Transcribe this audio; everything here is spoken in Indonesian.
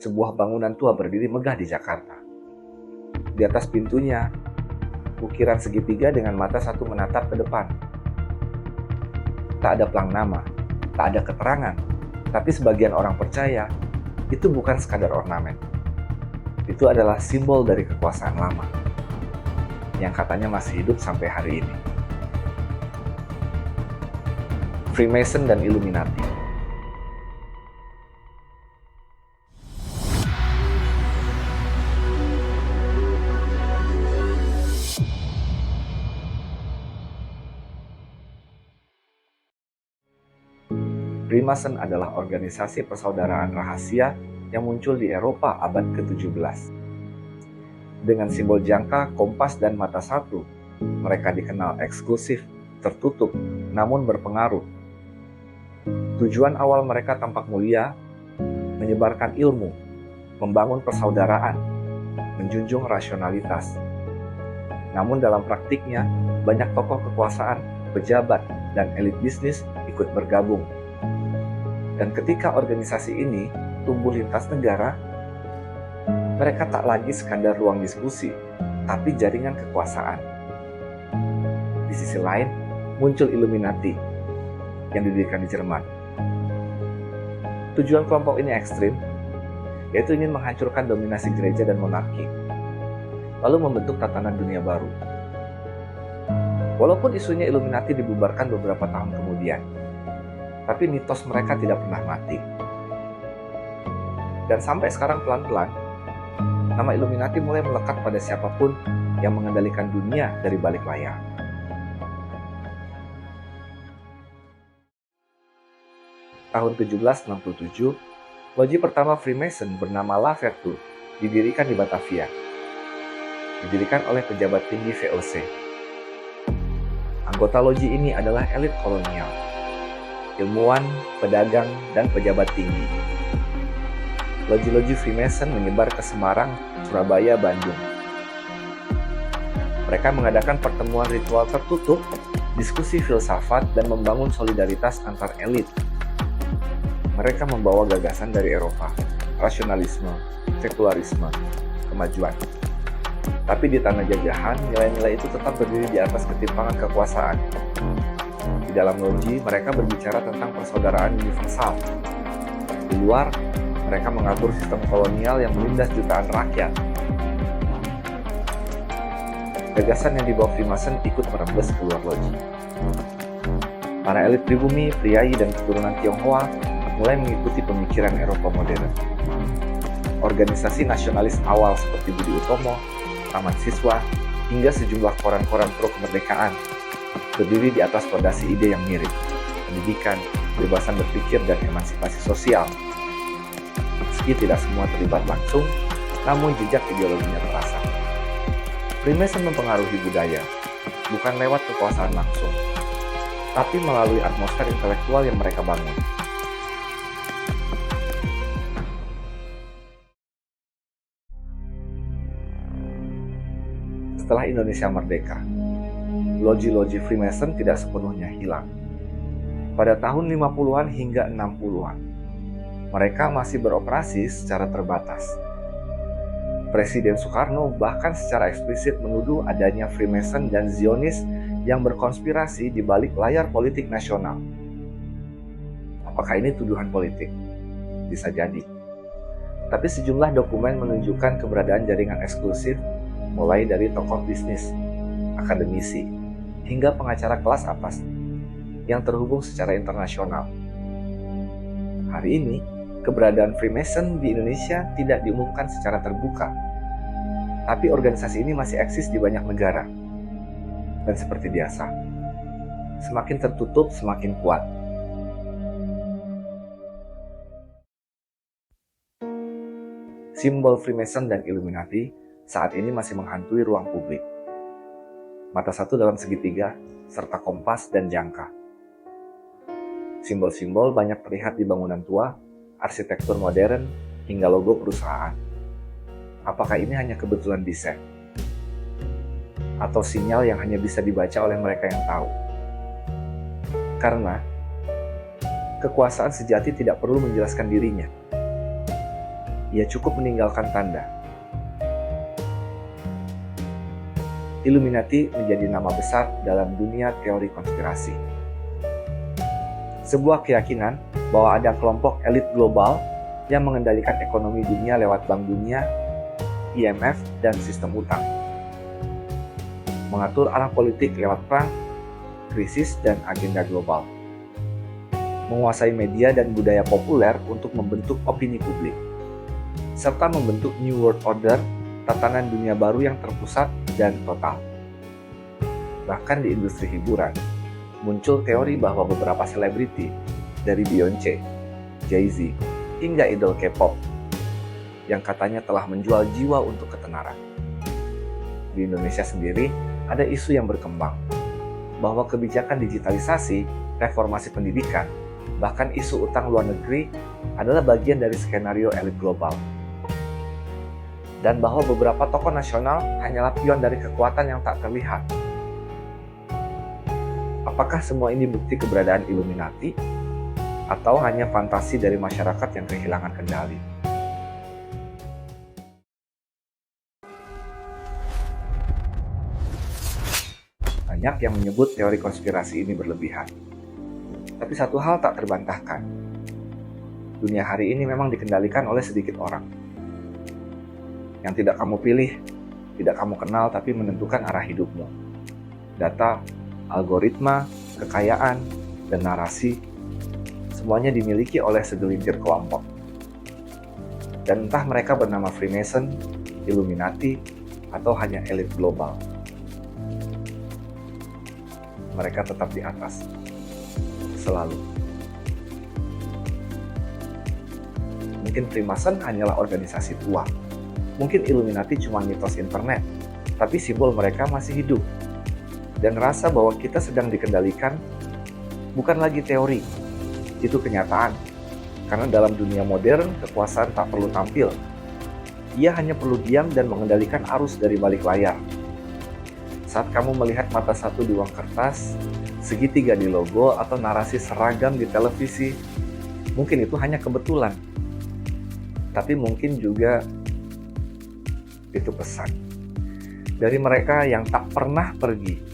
Sebuah bangunan tua berdiri megah di Jakarta. Di atas pintunya, ukiran segitiga dengan mata satu menatap ke depan. Tak ada pelang nama, tak ada keterangan, tapi sebagian orang percaya itu bukan sekadar ornamen. Itu adalah simbol dari kekuasaan lama, yang katanya masih hidup sampai hari ini. Freemason dan Illuminati. Freemason adalah organisasi persaudaraan rahasia yang muncul di Eropa abad ke-17. Dengan simbol jangka, kompas, dan mata satu, mereka dikenal eksklusif, tertutup, namun berpengaruh. Tujuan awal mereka tampak mulia, menyebarkan ilmu, membangun persaudaraan, menjunjung rasionalitas. Namun dalam praktiknya, banyak tokoh kekuasaan, pejabat, dan elit bisnis ikut bergabung. Dan ketika organisasi ini tumbuh lintas negara, mereka tak lagi sekadar ruang diskusi, tapi jaringan kekuasaan. Di sisi lain, muncul Illuminati yang didirikan di Jerman. Tujuan kelompok ini ekstrim, yaitu ingin menghancurkan dominasi gereja dan monarki, lalu membentuk tatanan dunia baru. Walaupun isunya Illuminati dibubarkan beberapa tahun kemudian, tapi mitos mereka tidak pernah mati. Dan sampai sekarang pelan-pelan, nama Illuminati mulai melekat pada siapapun yang mengendalikan dunia dari balik layar. Tahun 1767, loji pertama Freemason bernama La Vertu didirikan di Batavia. Didirikan oleh pejabat tinggi VOC. Anggota loji ini adalah elit kolonial, ilmuwan, pedagang, dan pejabat tinggi. Loji-loji Freemason menyebar ke Semarang, Surabaya, Bandung. Mereka mengadakan pertemuan ritual tertutup, diskusi filsafat, dan membangun solidaritas antar elit. Mereka membawa gagasan dari Eropa, rasionalisme, sekularisme, kemajuan. Tapi di tanah jajahan, nilai-nilai itu tetap berdiri di atas ketimpangan kekuasaan. Di dalam loji, mereka berbicara tentang persaudaraan universal. Di luar, mereka mengatur sistem kolonial yang menindas jutaan rakyat. Gagasan yang dibawa Freemason ikut merembes keluar loji. Para elit pribumi, priai, dan keturunan Tionghoa mulai mengikuti pemikiran Eropa modern. Organisasi nasionalis awal seperti Budi Utomo, Taman Siswa, hingga sejumlah koran-koran pro kemerdekaan berdiri di atas fondasi ide yang mirip, pendidikan, kebebasan berpikir, dan emansipasi sosial. Meski tidak semua terlibat langsung, namun jejak ideologinya terasa. Freemason mempengaruhi budaya, bukan lewat kekuasaan langsung, tapi melalui atmosfer intelektual yang mereka bangun. Setelah Indonesia merdeka, loji-loji Freemason tidak sepenuhnya hilang. Pada tahun 50-an hingga 60-an, mereka masih beroperasi secara terbatas. Presiden Soekarno bahkan secara eksplisit menuduh adanya Freemason dan Zionis yang berkonspirasi di balik layar politik nasional. Apakah ini tuduhan politik? Bisa jadi. Tapi sejumlah dokumen menunjukkan keberadaan jaringan eksklusif mulai dari tokoh bisnis, akademisi, hingga pengacara kelas atas yang terhubung secara internasional. Hari ini, keberadaan Freemason di Indonesia tidak diumumkan secara terbuka, tapi organisasi ini masih eksis di banyak negara. Dan seperti biasa, semakin tertutup semakin kuat. Simbol Freemason dan Illuminati saat ini masih menghantui ruang publik. Mata satu dalam segitiga, serta kompas dan jangka. Simbol-simbol banyak terlihat di bangunan tua, arsitektur modern, hingga logo perusahaan. Apakah ini hanya kebetulan desain? Atau sinyal yang hanya bisa dibaca oleh mereka yang tahu? Karena kekuasaan sejati tidak perlu menjelaskan dirinya. ia cukup meninggalkan tanda. Illuminati menjadi nama besar dalam dunia teori konspirasi. Sebuah keyakinan bahwa ada kelompok elit global yang mengendalikan ekonomi dunia lewat Bank Dunia, IMF, dan sistem utang. Mengatur arah politik lewat perang, krisis, dan agenda global. Menguasai media dan budaya populer untuk membentuk opini publik. Serta membentuk New World Order, tatanan dunia baru yang terpusat dan total. Bahkan di industri hiburan, muncul teori bahwa beberapa selebriti, dari Beyoncé, Jay-Z, hingga idol K-pop, yang katanya telah menjual jiwa untuk ketenaran. Di Indonesia sendiri, ada isu yang berkembang, bahwa kebijakan digitalisasi, reformasi pendidikan, bahkan isu utang luar negeri adalah bagian dari skenario elit global. Dan bahwa beberapa tokoh nasional hanyalah pion dari kekuatan yang tak terlihat. Apakah semua ini bukti keberadaan Illuminati? Atau hanya fantasi dari masyarakat yang kehilangan kendali? Banyak yang menyebut teori konspirasi ini berlebihan. Tapi satu hal tak terbantahkan. Dunia hari ini memang dikendalikan oleh sedikit orang. Yang tidak kamu pilih, tidak kamu kenal tapi menentukan arah hidupmu. Data, algoritma, kekayaan, dan narasi, semuanya dimiliki oleh segelintir kelompok. Dan entah mereka bernama Freemason, Illuminati, atau hanya elit global, mereka tetap di atas. Selalu. Mungkin Freemason hanyalah organisasi tua. Mungkin Illuminati cuma mitos internet, tapi simbol mereka masih hidup. Dan rasa bahwa kita sedang dikendalikan bukan lagi teori, itu kenyataan. Karena dalam dunia modern, kekuasaan tak perlu tampil. Ia hanya perlu diam dan mengendalikan arus dari balik layar. Saat kamu melihat mata satu di uang kertas, segitiga di logo, atau narasi seragam di televisi, mungkin itu hanya kebetulan. Tapi mungkin juga itu pesan dari mereka yang tak pernah pergi